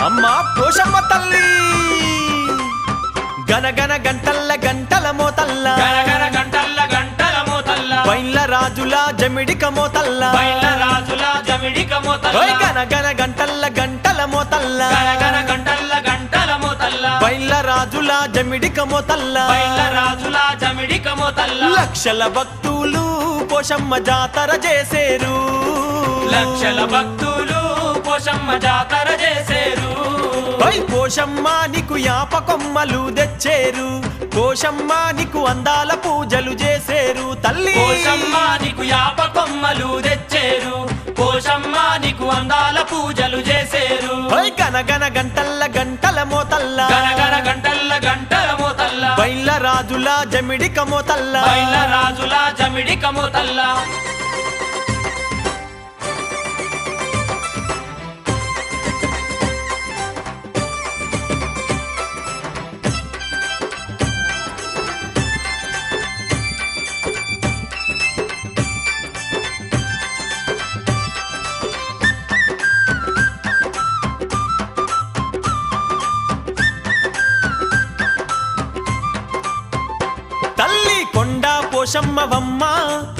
అమ్మా పోషమ్మ తల్లి గనగన గంటల్ల గంటల మోతల్ల గనగన గంటల్ల గంటల మోతల్ల బైళ్ళ రాజుల జమిడిక మోతల్ల బైళ్ళ రాజుల జమిడిక మోతల్ల గనగన గంటల్ల గంటల మోతల్ల గనగన గంటల్ల గంటల మోతల్ల బైళ్ళ రాజుల జమిడిక మోతల్ల బైళ్ళ రాజుల జమిడిక మోతల్ల లక్షల భక్తులు పోషమ్మ జాతర చేసేరు లక్షల భక్తులు పోషమ్మ జాతర చేసేరు పోషమ్మ నీకు యాప కొమ్మలు తెచ్చేరు పోషమ్మ నీకు అందాల పూజలు చేసేరు తల్లి పోషమ్మ నీకు యాప కొమ్మలు తెచ్చేరు పోషమ్మ నీకు అందాల పూజలు చేసేరు గనగన గంటల్ల గంటల మోతల్ల గనగన గంటల్ల గంటల మోతల్ల బైళ్ళ రాజుల జమిడిక మోతల్ల బైళ్ళ రాజుల జమిడిక మోతల్ల తల్లి కొండ పోషమ్మవమ్మ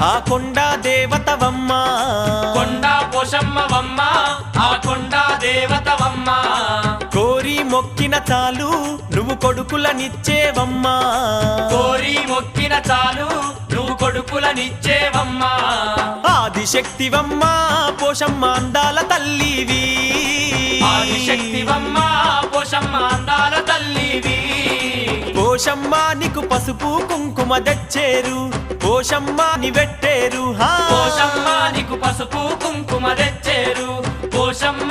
ఆ కొండ దేవతవమ్మ కొండ పోషమ్మవమ్మ ఆ కొండ దేవతవమ్మ కోరి మొక్కిన చాలు నువ్వు కొడుకులనిచ్చేవమ్మ కోరి మొక్కిన చాలు నువ్వు కొడుకులనిచ్చేవమ్మ ఆదిశక్తివమ్మ పోషమ్మ అందాల తల్లివి ఆదిశక్తివమ్మ పోషమ్మ అందాల తల్లివి పోషమ్మ నీకు పసుపు కుంకుమ తెచ్చేరు పోషమ్మ ని పెట్టేరు పోషమ్మ నీకు పసుపు కుంకుమ